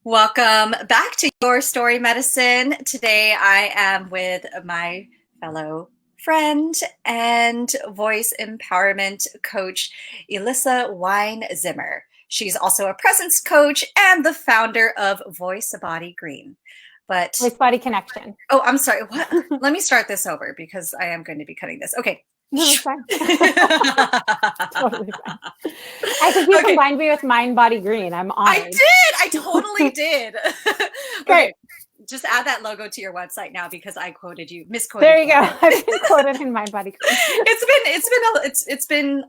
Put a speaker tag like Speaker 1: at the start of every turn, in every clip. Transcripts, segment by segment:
Speaker 1: Welcome back to Your Story Medicine. Today I am with my fellow friend and voice empowerment coach, Elissa Weinzimmer. She's also a presence coach and the founder of Voice Body Green. But
Speaker 2: Voice body connection.
Speaker 1: Oh, I'm sorry. What? Let me start this over because I am going to be cutting this. Okay.
Speaker 2: No, it's fine. Totally fine. I think you combined me with Mind Body Green. I'm honored.
Speaker 1: I did. I totally did.
Speaker 2: Great.
Speaker 1: Okay. Just add that logo to your website now because I quoted you, misquoted.
Speaker 2: There you go. I've been quoted in Mind Body Green.
Speaker 1: It's been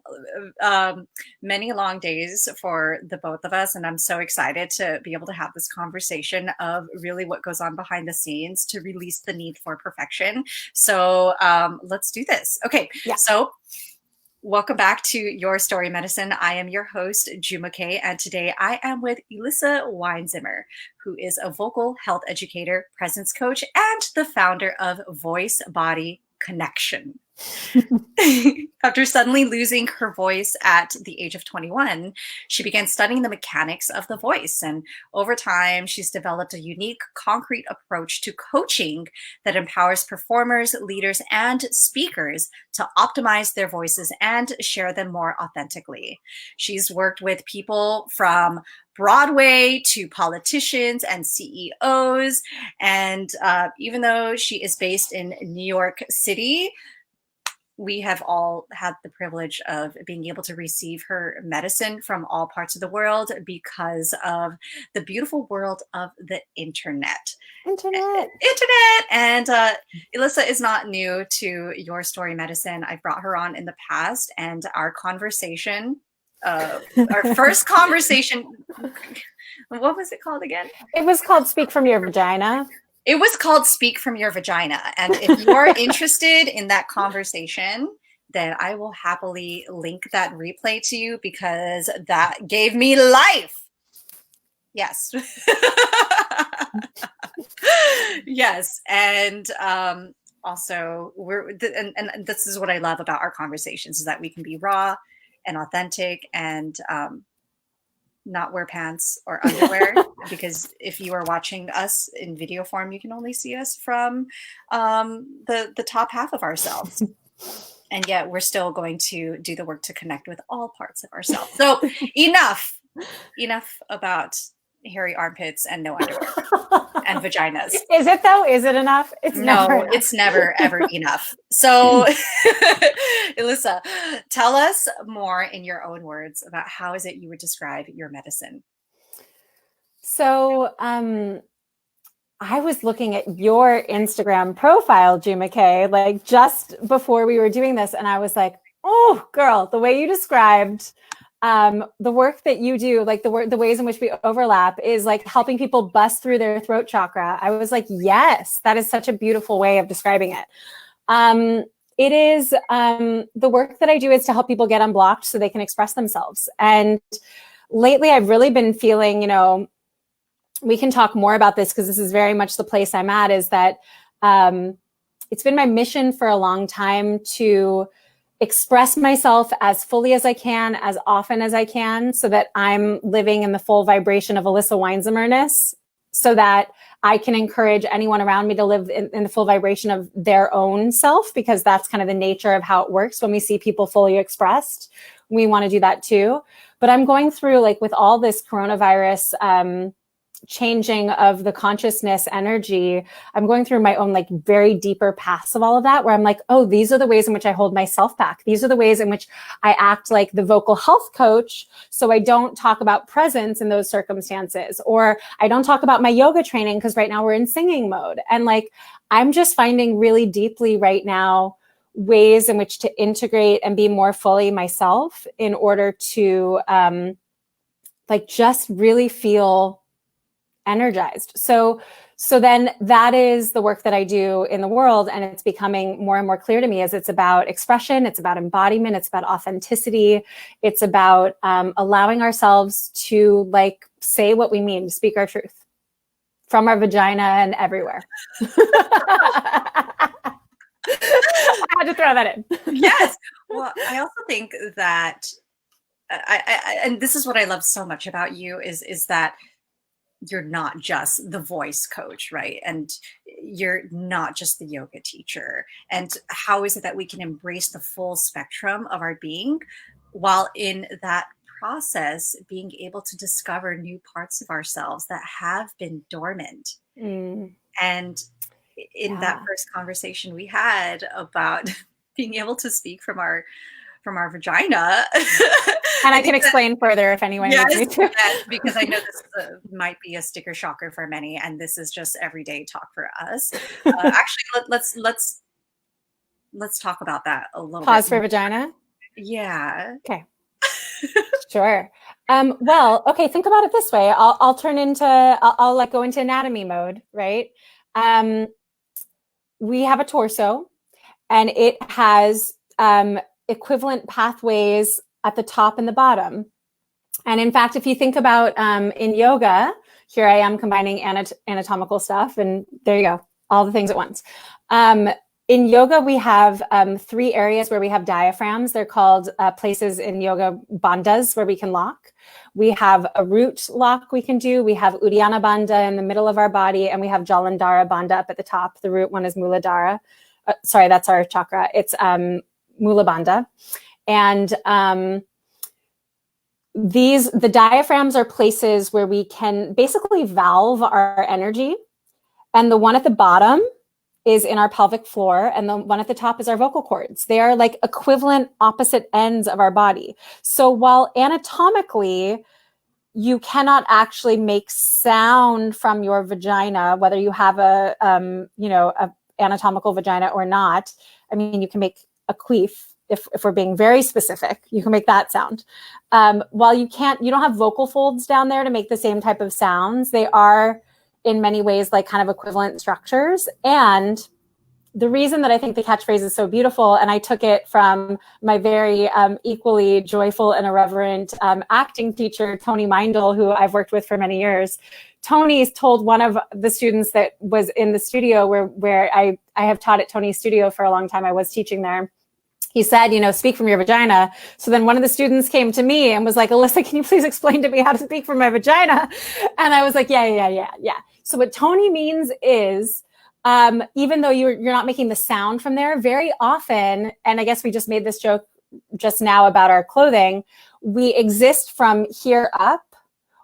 Speaker 1: many long days for the both of us, and I'm so excited to be able to have this conversation of really what goes on behind the scenes to release the need for perfection. So let's do this. Okay.
Speaker 2: Yeah.
Speaker 1: So welcome back to Your Story Medicine. I am your host, Jumoke, and today I am with Elissa Weinzimmer, who is a vocal health educator, presence coach, and the founder of Voice Body Connection. After suddenly losing her voice at the age of 21, she began studying the mechanics of the voice. And over time, she's developed a unique, concrete approach to coaching that empowers performers, leaders, and speakers to optimize their voices and share them more authentically. She's worked with people from Broadway to politicians and CEOs. And even though she is based in New York City, we have all had the privilege of being able to receive her medicine from all parts of the world because of the beautiful world of the internet. And Elissa is not new to Your Story Medicine. I've brought her on in the past, and our conversation, our first conversation, what was it called again?
Speaker 2: It was called Speak From Your Vagina.
Speaker 1: It was called Speak From Your Vagina. And if you are interested in that conversation, then I will happily link that replay to you because that gave me life. Yes. Yes. And also, and this is what I love about our conversations is that we can be raw and authentic and not wear pants or underwear because if you are watching us in video form, you can only see us from the top half of ourselves. And yet we're still going to do the work to connect with all parts of ourselves. So enough about hairy armpits and no underwear and vaginas.
Speaker 2: Is it though? Is it enough?
Speaker 1: It's never ever enough. So Elissa, tell us more in your own words about how is it you would describe your medicine?
Speaker 2: So I was looking at your Instagram profile, Jumoke, like just before we were doing this, and I was like, oh girl, the way you described the work that you do, like the ways in which we overlap is like helping people bust through their throat chakra. I was like, yes, that is such a beautiful way of describing it. It is the work that I do is to help people get unblocked so they can express themselves. And lately I've really been feeling, we can talk more about this because this is very much the place I'm at, is that it's been my mission for a long time to express myself as fully as I can, as often as I can, so that I'm living in the full vibration of Elissa Weinzimmerness, so that I can encourage anyone around me to live in the full vibration of their own self, because that's kind of the nature of how it works. When we see people fully expressed, we want to do that too. But I'm going through, like, with all this coronavirus changing of the consciousness energy, I'm going through my own like very deeper paths of all of that, where I'm like, oh, these are the ways in which I hold myself back. These are the ways in which I act like the vocal health coach, so I don't talk about presence in those circumstances, or I don't talk about my yoga training because right now we're in singing mode. And like, I'm just finding really deeply right now ways in which to integrate and be more fully myself in order to like just really feel energized. So then that is the work that I do in the world. And it's becoming more and more clear to me as it's about expression. It's about embodiment. It's about authenticity. It's about allowing ourselves to like say what we mean, speak our truth from our vagina and everywhere. I had to throw that in.
Speaker 1: Yes. Well, I also think that and this is what I love so much about you is that you're not just the voice coach, right? And you're not just the yoga teacher. And how is it that we can embrace the full spectrum of our being while in that process being able to discover new parts of ourselves that have been dormant?
Speaker 2: Mm,
Speaker 1: And in that
Speaker 2: yeah.
Speaker 1: first conversation we had about being able to speak from our vagina,
Speaker 2: And
Speaker 1: I
Speaker 2: I can
Speaker 1: think that
Speaker 2: explain further if anyone needs
Speaker 1: yes,
Speaker 2: me to.
Speaker 1: yes, because I know this might be a sticker shocker for many, and this is just everyday talk for us. Actually, let's talk about that a little bit
Speaker 2: Pause for
Speaker 1: more.
Speaker 2: vagina.
Speaker 1: Yeah.
Speaker 2: Okay. Sure. Well, okay, think about it this way. I'll like go into anatomy mode, right? Um, we have a torso and it has equivalent pathways at the top and the bottom. And in fact, if you think about in yoga, here I am combining anatomical stuff, and there you go, all the things at once. In yoga, we have 3 areas where we have diaphragms. They're called places in yoga bandhas where we can lock. We have a root lock we can do. We have Uddiyana Bandha in the middle of our body, and we have Jalandhara Bandha up at the top. The root one is Muladhara. Sorry, that's our chakra. It's Mula Bandha. And the diaphragms are places where we can basically valve our energy. And the one at the bottom is in our pelvic floor, and the one at the top is our vocal cords. They are like equivalent opposite ends of our body. So while anatomically you cannot actually make sound from your vagina, whether you have a anatomical vagina or not, I mean, you can make a queef. If we're being very specific, you can make that sound. While you don't have vocal folds down there to make the same type of sounds. They are in many ways like kind of equivalent structures. And the reason that I think the catchphrase is so beautiful, and I took it from my very equally joyful and irreverent acting teacher, Tony Meindl, who I've worked with for many years. Tony's told one of the students that was in the studio where I have taught at Tony's studio for a long time. I was teaching there. He said, speak from your vagina. So then one of the students came to me and was like, Elissa, can you please explain to me how to speak from my vagina? And I was like, yeah. So what Tony means is, even though you're not making the sound from there, very often, and I guess we just made this joke just now about our clothing, we exist from here up,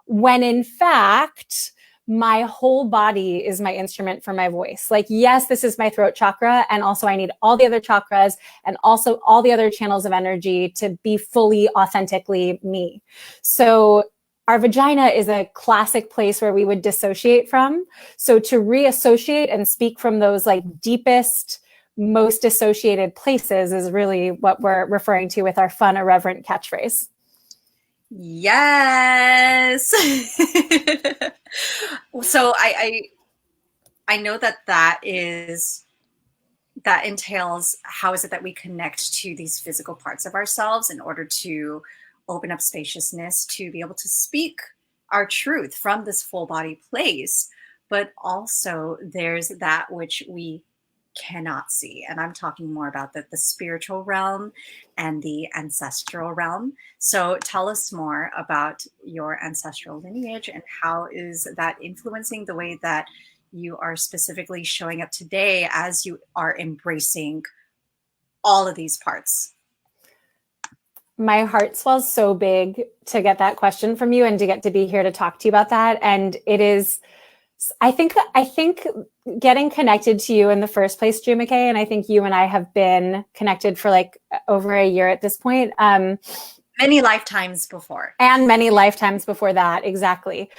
Speaker 2: when in fact, my whole body is my instrument for my voice. Like, yes, this is my throat chakra. And also I need all the other chakras and also all the other channels of energy to be fully authentically me. So our vagina is a classic place where we would dissociate from. So to reassociate and speak from those like deepest, most associated places is really what we're referring to with our fun, irreverent catchphrase.
Speaker 1: Yes. So I know that entails how is it that we connect to these physical parts of ourselves in order to open up spaciousness to be able to speak our truth from this full body place. But also there's that which we cannot see. And I'm talking more about the spiritual realm and the ancestral realm. So tell us more about your ancestral lineage and how is that influencing the way that you are specifically showing up today as you are embracing all of these parts.
Speaker 2: My heart swells so big to get that question from you and to get to be here to talk to you about that. And it is, I think getting connected to you in the first place, Juma K, and I think you and I have been connected for like over a year at this point.
Speaker 1: Many lifetimes before.
Speaker 2: And many lifetimes before that, exactly.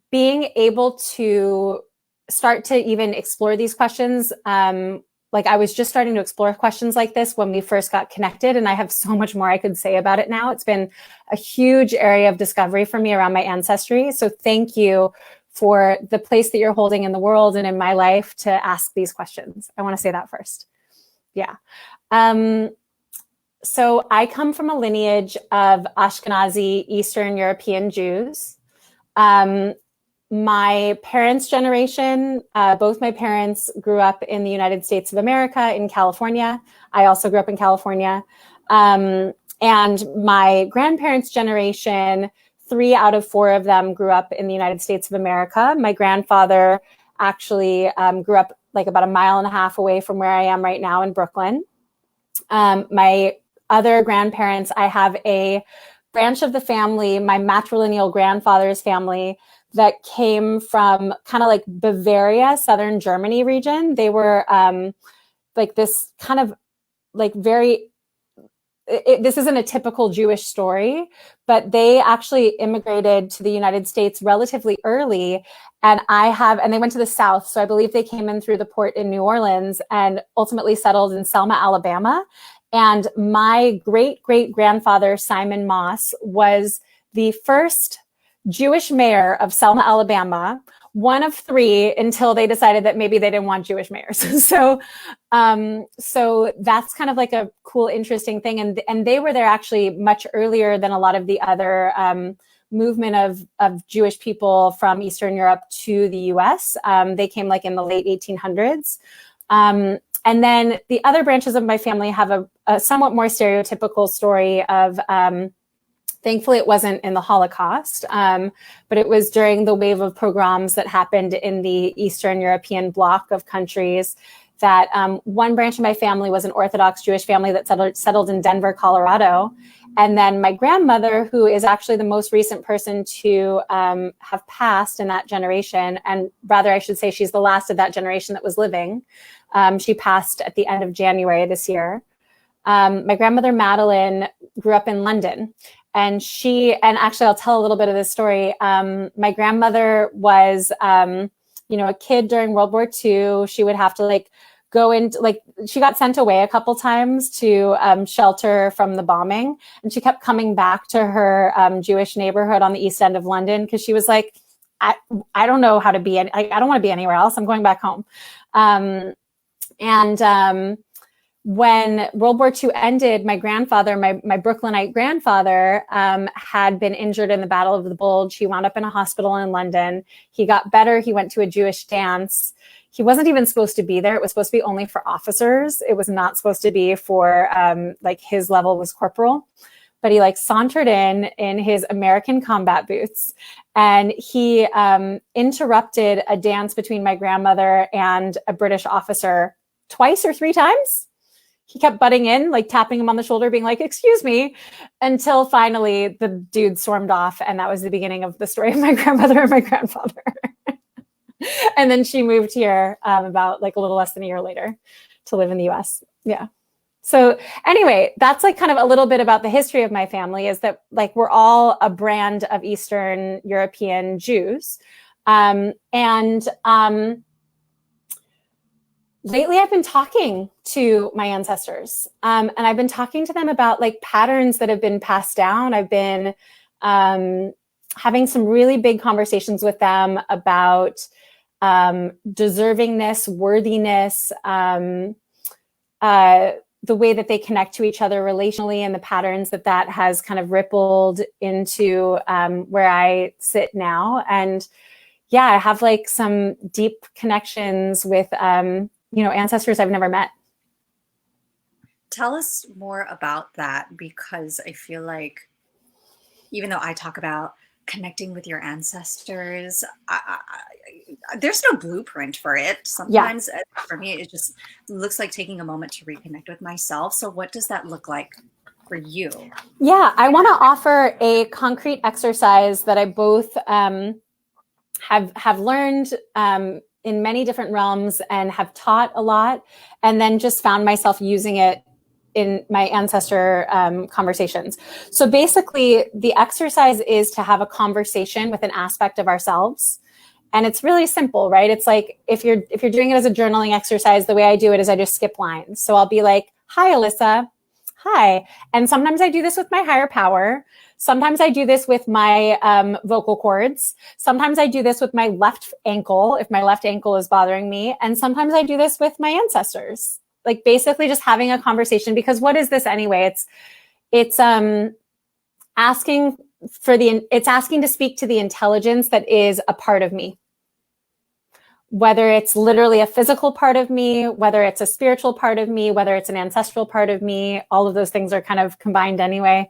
Speaker 2: Being able to start to even explore these questions, like I was just starting to explore questions like this when we first got connected, and I have so much more I could say about it now. It's been a huge area of discovery for me around my ancestry. So thank you for the place that you're holding in the world and in my life to ask these questions. I want to say that first. Yeah. So I come from a lineage of Ashkenazi Eastern European Jews. My parents' generation, both my parents grew up in the United States of America in California. I also grew up in California. And my grandparents' generation, 3 out of 4 of them grew up in the United States of America. My grandfather actually grew up like about a mile and a half away from where I am right now in Brooklyn. My other grandparents, I have a branch of the family, my matrilineal grandfather's family, that came from kind of like Bavaria, southern Germany region. They were like this kind of like very, this isn't a typical Jewish story, but they actually immigrated to the United States relatively early. And they went to the South. So I believe they came in through the port in New Orleans and ultimately settled in Selma, Alabama. And my great-great-grandfather, Simon Moss, was the first Jewish mayor of Selma, Alabama, one of 3 until they decided that maybe they didn't want Jewish mayors. So that's kind of like a cool, interesting thing. And they were there actually much earlier than a lot of the other movement of Jewish people from Eastern Europe to the US. They came like in the late 1800s. And then the other branches of my family have a somewhat more stereotypical story of, thankfully it wasn't in the Holocaust, but it was during the wave of pogroms that happened in the Eastern European bloc of countries, that one branch of my family was an Orthodox Jewish family that settled in Denver, Colorado. And then my grandmother, who is actually the most recent person to have passed in that generation, and rather I should say she's the last of that generation that was living. She passed at the end of January this year. My grandmother, Madeline, grew up in London. And actually I'll tell a little bit of this story. My grandmother was, a kid during World War II. She would have to go into, she got sent away a couple times to shelter from the bombing. And she kept coming back to her Jewish neighborhood on the East End of London because she was like, I don't know how to be, I don't want to be anywhere else. I'm going back home. When World War II ended, my grandfather, my Brooklynite grandfather, had been injured in the Battle of the Bulge. He wound up in a hospital in London. He got better. He went to a Jewish dance. He wasn't even supposed to be there. It was supposed to be only for officers. It was not supposed to be for, his level was corporal. But he sauntered in his American combat boots, and he interrupted a dance between my grandmother and a British officer twice or 3 times. He kept butting in, tapping him on the shoulder, being like, "Excuse me," until finally the dude stormed off. And that was the beginning of the story of my grandmother and my grandfather. And then she moved here about a little less than a year later to live in the US. Yeah. So anyway, that's kind of a little bit about the history of my family, is that we're all a brand of Eastern European Jews. Lately, I've been talking to my ancestors, and I've been talking to them about patterns that have been passed down. I've been having some really big conversations with them about deservingness, worthiness, the way that they connect to each other relationally, and the patterns that has kind of rippled into where I sit now. And yeah, I have some deep connections with ancestors I've never met.
Speaker 1: Tell us more about that, because I feel like even though I talk about connecting with your ancestors, there's no blueprint for it. Sometimes for me, it just looks like taking a moment to reconnect with myself. So what does that look like for you?
Speaker 2: Yeah, I want to offer a concrete exercise that I both have learned in many different realms and have taught a lot, and then just found myself using it in my ancestor conversations. So basically, the exercise is to have a conversation with an aspect of ourselves. And it's really simple, right? It's if you're doing it as a journaling exercise, the way I do it is I just skip lines. So I'll be like, "Hi, Elissa." Hi. And sometimes I do this with my higher power. Sometimes I do this with my vocal cords. Sometimes I do this with my left ankle, if my left ankle is bothering me. And sometimes I do this with my ancestors. Basically just having a conversation, because what is this anyway? It's asking to speak to the intelligence that is a part of me. Whether it's literally a physical part of me, whether it's a spiritual part of me, whether it's an ancestral part of me, all of those things are kind of combined anyway.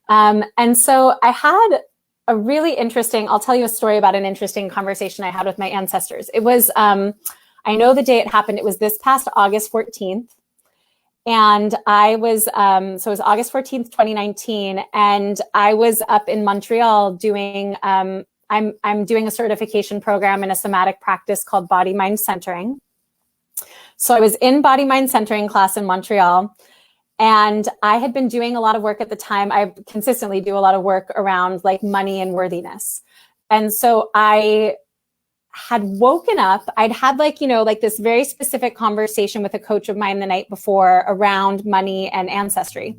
Speaker 2: And so I had a really interesting, I'll tell you a story about an interesting conversation I had with my ancestors. It was, I know the day it happened. It was this past August 14th. And I was, so it was August 14th, 2019. And I was up in Montreal doing, I'm doing a certification program in a somatic practice called body mind centering. So I was in body mind centering class in Montreal. And I had been doing a lot of work at the time. I consistently do a lot of work around like money and worthiness. And so I had woken up. I'd had like, like this very specific conversation with a coach of mine the night before around money and ancestry.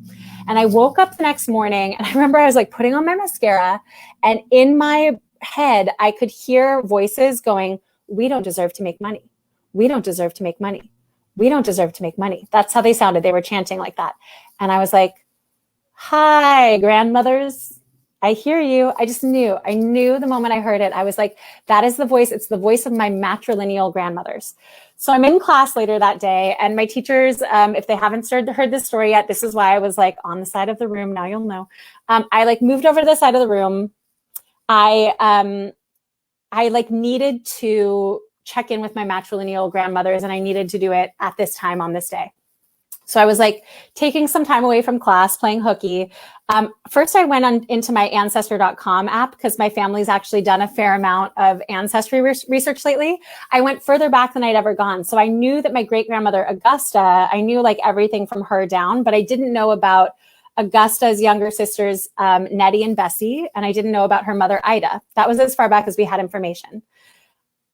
Speaker 2: And I woke up the next morning and I remember I was like putting on my mascara, and in my head, I could hear voices going, "We don't deserve to make money. We don't deserve to make money. We don't deserve to make money." That's how they sounded. They were chanting like that. And I was like, "Hi, grandmothers. I hear you." I knew the moment I heard it. I was like, that is the voice. It's the voice of my matrilineal grandmothers. So I'm in class later that day, and my teachers, if they haven't heard this story yet, this is why I was like on the side of the room. Now you'll know. I like moved over to the side of the room. I like needed to check in with my matrilineal grandmothers, and I needed to do it at this time on this day. So I was like taking some time away from class, playing hooky. First, I went into my ancestor.com app because my family's actually done a fair amount of ancestry research lately. I went further back than I'd ever gone. So I knew that my great grandmother, Augusta, I knew like everything from her down, but I didn't know about Augusta's younger sisters, Nettie and Bessie, and I didn't know about her mother, Ida. That was as far back as we had information.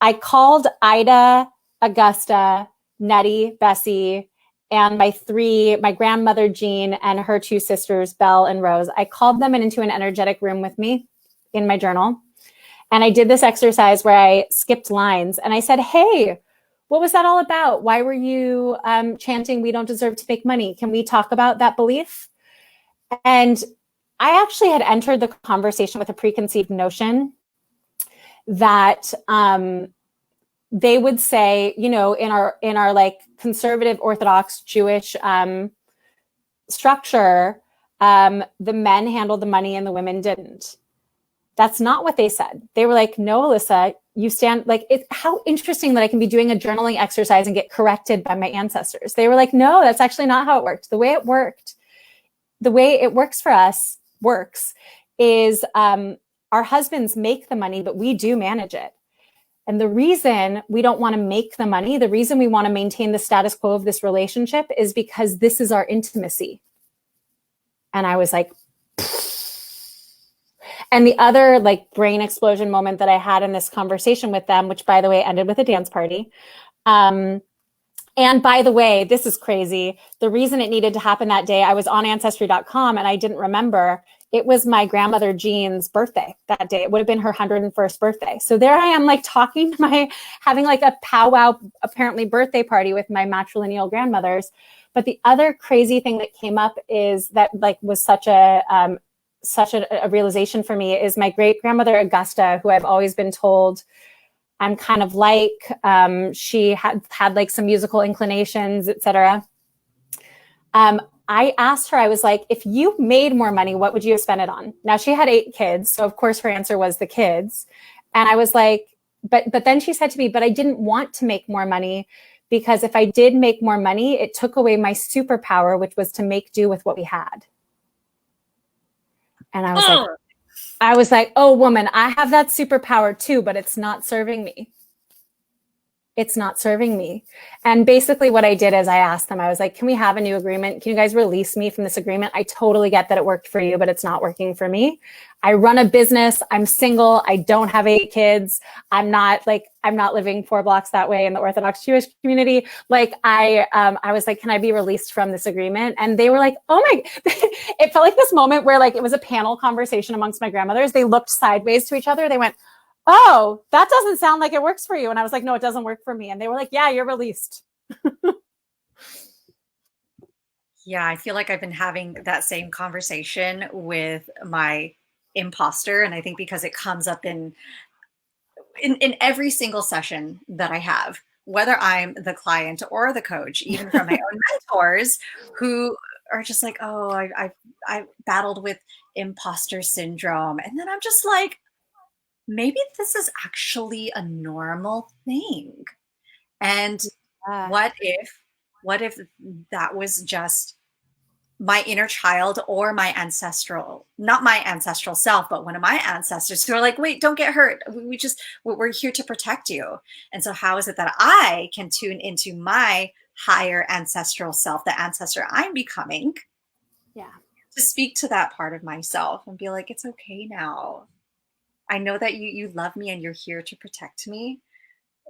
Speaker 2: I called Ida, Augusta, Nettie, Bessie, and my grandmother, Jean, and her two sisters, Belle and Rose. I called them into an energetic room with me in my journal. And I did this exercise where I skipped lines. And I said, "Hey, what was that all about? Why were you chanting, 'We don't deserve to make money'? Can we talk about that belief?" And I actually had entered the conversation with a preconceived notion that they would say, in our like conservative Orthodox Jewish structure, the men handled the money and the women didn't. That's not what they said. They were like, "No, Elissa, you stand like it." How interesting that I can be doing a journaling exercise and get corrected by my ancestors. They were like, "No, that's actually not how it worked. The way it works for us is our husbands make the money, but we do manage it. And the reason we don't want to make the money, the reason we want to maintain the status quo of this relationship is because this is our intimacy." And I was like, and the other like brain explosion moment that I had in this conversation with them, which by the way ended with a dance party. And by the way, this is crazy. The reason it needed to happen that day, I was on ancestry.com and I didn't remember. It was my grandmother Jean's birthday that day. It would have been her 101st birthday. So there I am, like having like a powwow, apparently birthday party with my matrilineal grandmothers. But the other crazy thing that came up is that like was such a realization for me is my great grandmother Augusta, who I've always been told I'm kind of like, she had like some musical inclinations, etc. I asked her, I was like, "If you made more money, what would you have spent it on?" Now she had 8 kids. So of course her answer was the kids. And I was like, but then she said to me, "But I didn't want to make more money because if I did make more money, it took away my superpower, which was to make do with what we had." And I was like, "Oh woman, I have that superpower too, but it's not serving me. It's not serving me." And basically what I did is I asked them, I was like, "Can we have a new agreement? Can you guys release me from this agreement? I totally get that it worked for you, but it's not working for me. I run a business. I'm single. I don't have 8 kids. I'm not living 4 blocks that way in the Orthodox Jewish community. Like I was like, can I be released from this agreement?" And they were like, "Oh my," it felt like this moment where like it was a panel conversation amongst my grandmothers. They looked sideways to each other. They went, "Oh, that doesn't sound like it works for you." And I was like, "No, it doesn't work for me." And they were like, "Yeah, you're released."
Speaker 1: Yeah, I feel like I've been having that same conversation with my imposter. And I think because it comes up in every single session that I have, whether I'm the client or the coach, even from my own mentors who are just like, oh, I battled with imposter syndrome. And then I'm just like, maybe this is actually a normal thing. And
Speaker 2: Yeah.
Speaker 1: what if that was just my inner child or my ancestral, not my ancestral self, but one of my ancestors who are like, wait, don't get hurt. We're here to protect you. And so how is it that I can tune into my higher ancestral self, the ancestor I'm becoming,
Speaker 2: Yeah.
Speaker 1: to speak to that part of myself and be like, it's okay now. I know that you love me and you're here to protect me,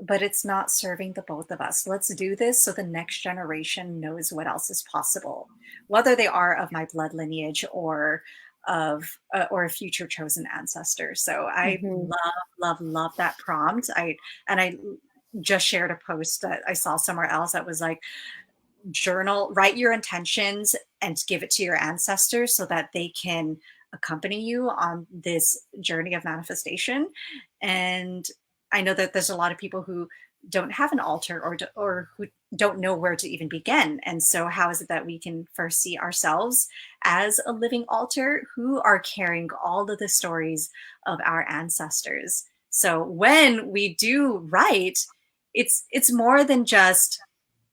Speaker 1: but it's not serving the both of us. Let's do this so the next generation knows what else is possible, whether they are of my blood lineage or a future chosen ancestor. So I
Speaker 2: Mm-hmm.
Speaker 1: love that prompt. I just shared a post that I saw somewhere else that was like, journal, write your intentions and give it to your ancestors so that they can accompany you on this journey of manifestation. And I know that there's a lot of people who don't have an altar or who don't know where to even begin. And so how is it that we can first see ourselves as a living altar who are carrying all of the stories of our ancestors? So when we do write, it's more than just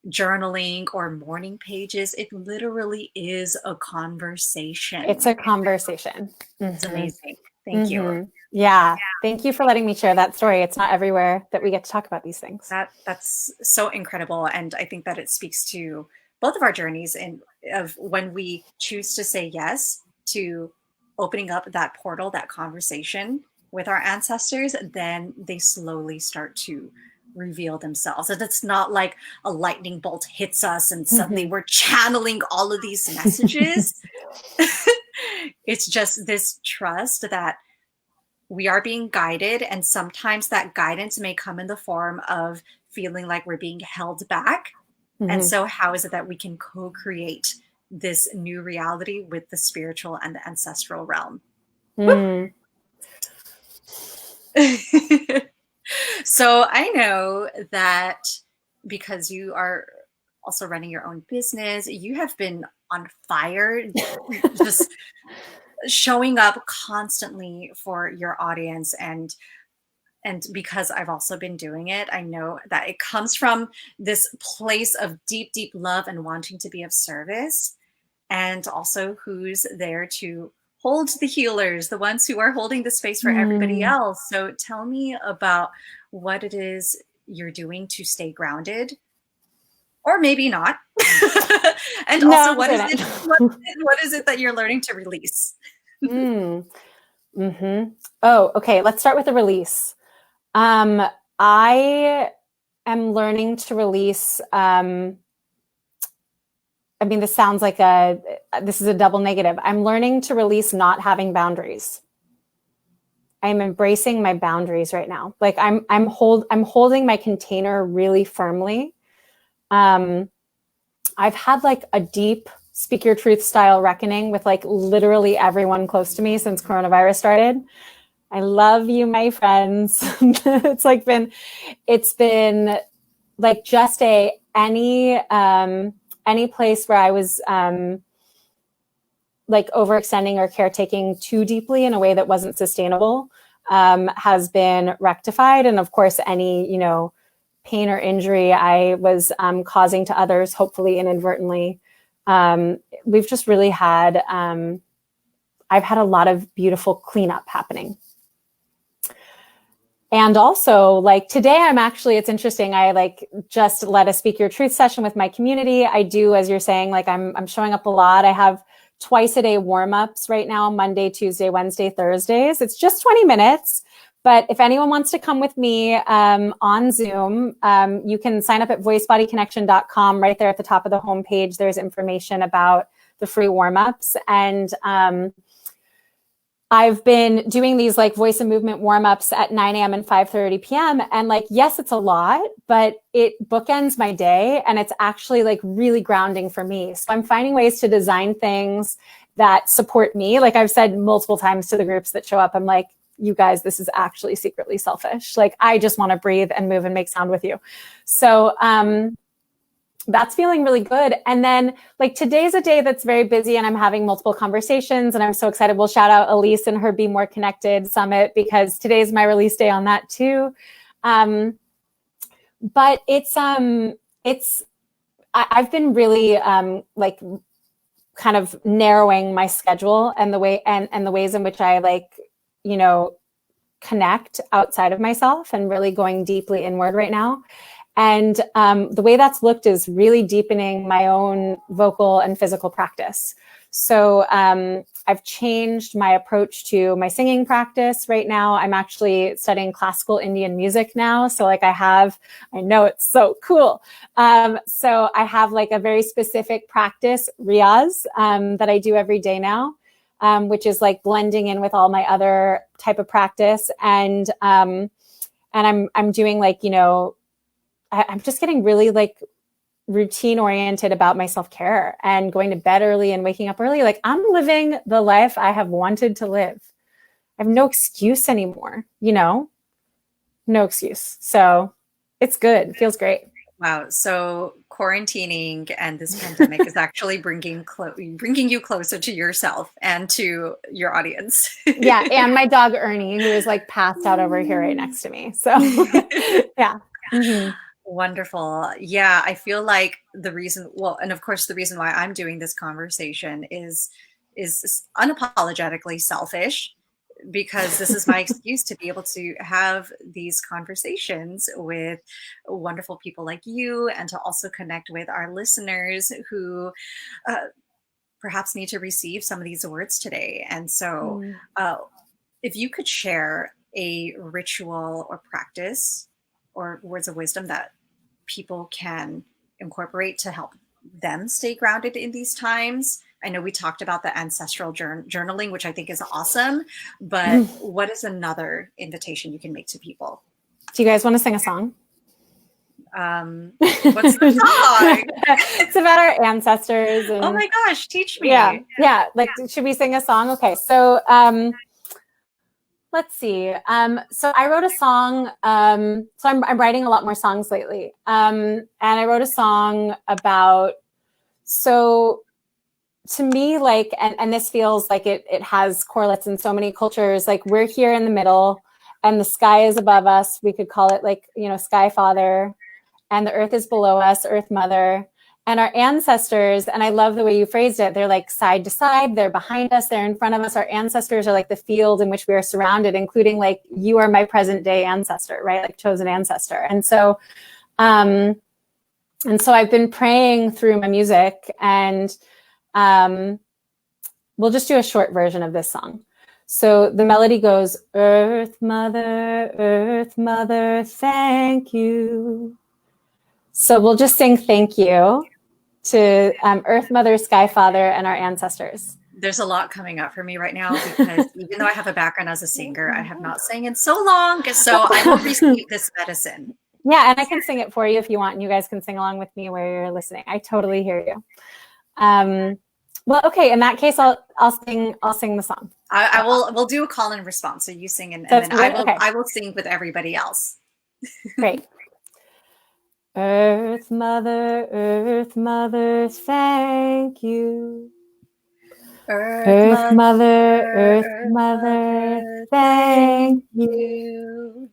Speaker 1: journaling or morning pages. It literally is a
Speaker 2: It's
Speaker 1: conversation.
Speaker 2: a conversation.
Speaker 1: It's
Speaker 2: Mm-hmm.
Speaker 1: amazing. Thank you.
Speaker 2: Yeah. Thank you for letting me share that story. It's not everywhere that we get to talk about these things.
Speaker 1: That's so incredible. And I think that it speaks to both of our journeys and of when we choose to say yes to opening up that portal, that conversation with our ancestors, then they slowly start to reveal themselves. And it's not like a lightning bolt hits us and suddenly we're channeling all of these messages. It's just this trust that we are being guided, and sometimes that guidance may come in the form of feeling like we're being held back. And so how is it that we can co-create this new reality with the spiritual and the ancestral realm?
Speaker 2: Mm.
Speaker 1: So I know that because you are also running your own business, you have been on fire, just showing up constantly for your audience. And because I've also been doing it, I know that it comes from this place of deep love and wanting to be of service, and also who's there to hold the healers, the ones who are holding the space for everybody
Speaker 2: Mm.
Speaker 1: else. So tell me about what it is you're doing to stay grounded, or maybe not. And
Speaker 2: No,
Speaker 1: also,
Speaker 2: I'm
Speaker 1: what is
Speaker 2: saying
Speaker 1: it?
Speaker 2: it.
Speaker 1: What is it that you're learning to release?
Speaker 2: Mm. Mm-hmm. Oh, okay. Let's start with the release. I am learning to release. I mean, this sounds like this is a double negative. I'm learning to release not having boundaries. I'm embracing my boundaries right now. Like I'm holding my container really firmly. I've had like a deep speak your truth style reckoning with like literally everyone close to me since coronavirus started. I love you, my friends. It's been like just any place where I was like overextending or caretaking too deeply in a way that wasn't sustainable has been rectified. And of course, any, pain or injury I was causing to others, hopefully inadvertently. We've just really had, I've had a lot of beautiful cleanup happening. And also like today it's interesting. I like just led a speak your truth session with my community. I do, as you're saying, like I'm showing up a lot. I have twice a day warm-ups right now, Monday, Tuesday, Wednesday, Thursdays. It's just 20 minutes. But if anyone wants to come with me on Zoom, you can sign up at voicebodyconnection.com. Right there at the top of the homepage, there's information about the free warm-ups. And I've been doing these like voice and movement warm-ups at 9 a.m. and 5:30 p.m. And like, yes, it's a lot, but it bookends my day. And it's actually like really grounding for me. So I'm finding ways to design things that support me. Like I've said multiple times to the groups that show up, I'm like, you guys, this is actually secretly selfish. Like I just want to breathe and move and make sound with you. So that's feeling really good. And then like today's a day that's very busy and I'm having multiple conversations and I'm so excited. We'll shout out Elise and her Be More Connected Summit because today's my release day on that too. But I've been really like kind of narrowing my schedule and the way and the ways in which I like, you know, connect outside of myself and really going deeply inward right now. And the way that's looked is really deepening my own vocal and physical practice. So I've changed my approach to my singing practice right now. I'm actually studying classical Indian music now. So like I know it's so cool. So I have like a very specific practice, riyaz, that I do every day now, which is like blending in with all my other type of practice. And I'm doing like, you know, I'm just getting really like routine oriented about my self-care and going to bed early and waking up early. Like I'm living the life I have wanted to live. I have no excuse anymore, you know, no excuse. So it's good. It feels great.
Speaker 1: Wow. So quarantining and this pandemic is actually bringing you closer to yourself and to your audience.
Speaker 2: Yeah. And my dog, Ernie, who is like passed out over here right next to me. So yeah. Mm-hmm.
Speaker 1: Wonderful. Yeah, I feel like and of course the reason why I'm doing this conversation is unapologetically selfish, because this is my excuse to be able to have these conversations with wonderful people like you and to also connect with our listeners who perhaps need to receive some of these words today. And so if you could share a ritual or practice or words of wisdom that people can incorporate to help them stay grounded in these times. I know we talked about the ancestral journaling, which I think is awesome, but what is another invitation you can make to people?
Speaker 2: Do you guys want to sing a song?
Speaker 1: What's the song?
Speaker 2: It's about our ancestors. And,
Speaker 1: oh my gosh, teach me.
Speaker 2: Yeah. Like, should we sing a song? Okay. So, let's see. So I wrote a song. So I'm writing a lot more songs lately. And I wrote a song about, so to me, like, and this feels like it has correlates in so many cultures. Like we're here in the middle and the sky is above us. We could call it like, you know, Sky Father, and the earth is below us, Earth Mother. And our ancestors, and I love the way you phrased it, they're like side to side, they're behind us, they're in front of us. Our ancestors are like the field in which we are surrounded, including like you are my present day ancestor, right? Like chosen ancestor. And so I've been praying through my music, and we'll just do a short version of this song. So the melody goes, Earth Mother, thank you. So we'll just sing thank you to Earth Mother, Sky Father, and our ancestors.
Speaker 1: There's a lot coming up for me right now because even though I have a background as a singer, I have not sang in so long. So I will receive this medicine.
Speaker 2: Yeah, and I can sing it for you if you want, and you guys can sing along with me where you're listening. I totally hear you. Well, okay. In that case, I'll sing the song.
Speaker 1: We'll do a call and response. So you sing, and then I will sing with everybody else.
Speaker 2: Great. Earth Mother, thank you. Earth Mother, thank you.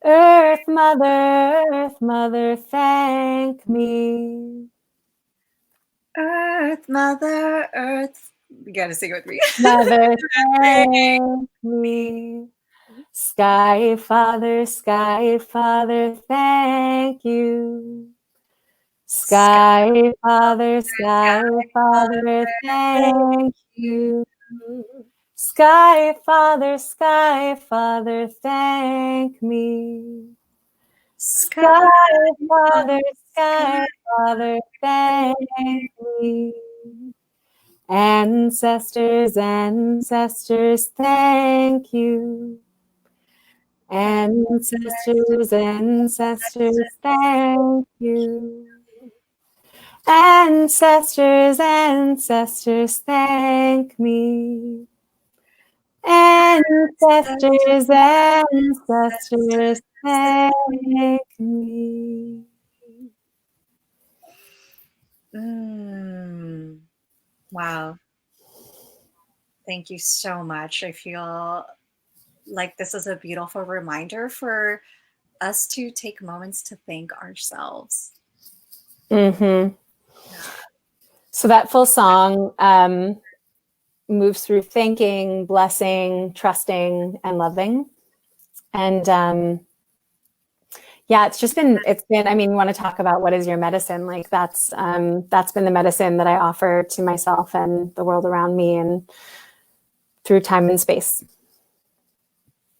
Speaker 2: Earth Mother, thank me.
Speaker 1: Earth Mother, Earth. You gotta sing it with me.
Speaker 2: Mother, thank me. Sky Father, thank you. Sky Father, thank you. Sky Father, thank me. Sky Father, thank me. Ancestors, thank you. Ancestors, thank you. Ancestors, thank me. Ancestors, thank me.
Speaker 1: Mm, wow. Thank you so much. I feel like this is a beautiful reminder for us to take moments to thank ourselves.
Speaker 2: Mm-hmm.
Speaker 1: Yeah.
Speaker 2: So that full song moves through thanking, blessing, trusting, and loving. And yeah, I mean, you want to talk about what is your medicine? Like that's been the medicine that I offer to myself and the world around me and through time and space.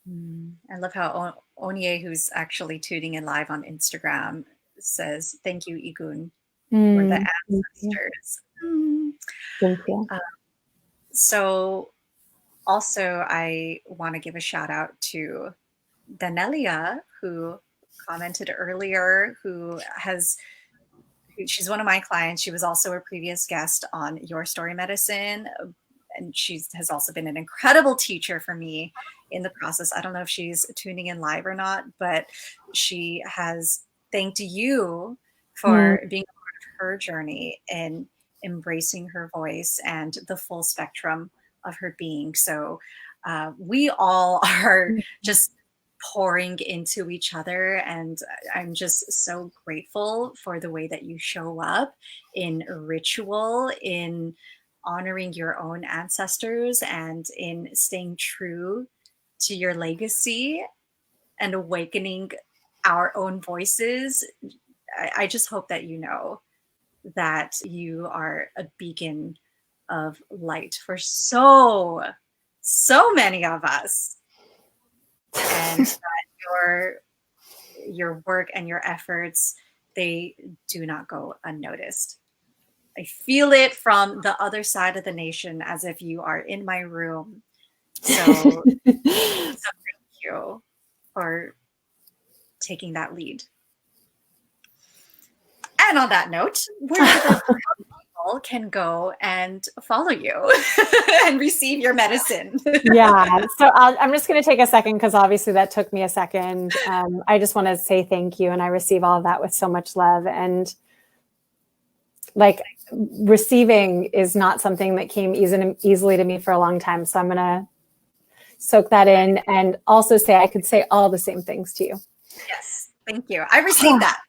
Speaker 1: I love how Onye, who's actually tuning in live on Instagram, says, "Thank you, Igun. We're the
Speaker 2: Thank you.
Speaker 1: ancestors." Mm.
Speaker 2: Thank you.
Speaker 1: So, also, I want to give a shout out to Danelia, who commented earlier, she's one of my clients. She was also a previous guest on Your Story Medicine, and she has also been an incredible teacher for me in the process. I don't know if she's tuning in live or not, but she has thanked you
Speaker 2: Mm.
Speaker 1: for being a part of her journey and embracing her voice and the full spectrum of her being. So we all are just pouring into each other, and I'm just so grateful for the way that you show up in ritual, in honoring your own ancestors, and in staying true to your legacy and awakening our own voices. I just hope that you know that you are a beacon of light for so many of us, and that your work and your efforts, they do not go unnoticed. I feel it from the other side of the nation as if you are in my room. So, so thank you for taking that lead. And on that note, where the people can go and follow you and receive your medicine.
Speaker 2: Yeah. So I'm just going to take a second because obviously that took me a second. I just want to say thank you, and I receive all of that with so much love. And like receiving is not something that came easily to me for a long time. So I'm going to soak that in and also say I could say all the same things to you.
Speaker 1: Yes. Thank you. I received that.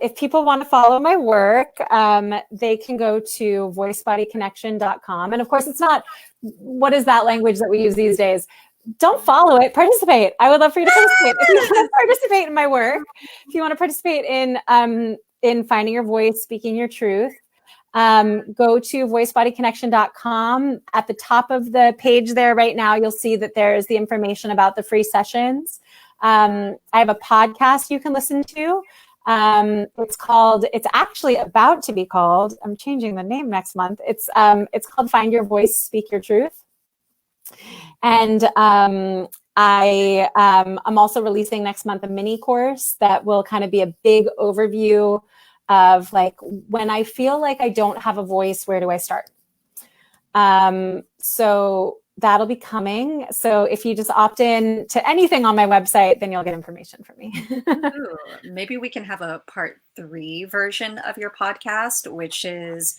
Speaker 2: If people want to follow my work, they can go to voicebodyconnection.com. And of course, it's not, what is that language that we use these days? Don't follow it, participate. I would love for you to participate. If you want to participate in my work, if you want to participate in finding your voice, speaking your truth, go to voicebodyconnection.com. At the top of the page there right now, you'll see that there's the information about the free sessions. I have a podcast you can listen to. It's actually about to be called, I'm changing the name next month. It's called Find Your Voice, Speak Your Truth. And I'm also releasing next month a mini course that will kind of be a big overview of like, when I feel like I don't have a voice, where do I start? So that'll be coming. So if you just opt in to anything on my website, then you'll get information from me.
Speaker 1: Ooh, maybe we can have a part 3 version of your podcast, which is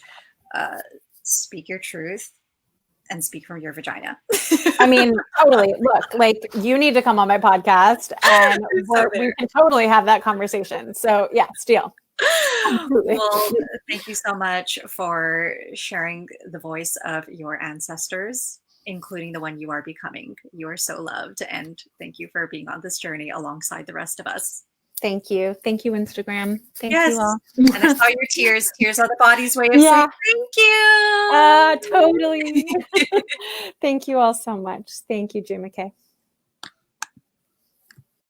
Speaker 1: speak your truth and speak from your vagina.
Speaker 2: I mean, totally. Look, like you need to come on my podcast and we can totally have that conversation. So yeah, deal. Absolutely.
Speaker 1: Well, thank you so much for sharing the voice of your ancestors, including the one you are becoming. You are so loved, and thank you for being on this journey alongside the rest of us.
Speaker 2: Thank you. Thank you, Instagram. Thank you all.
Speaker 1: And I saw your tears. Tears are the body's way of saying thank you.
Speaker 2: Totally. Thank you all so much. Thank you, Juma K.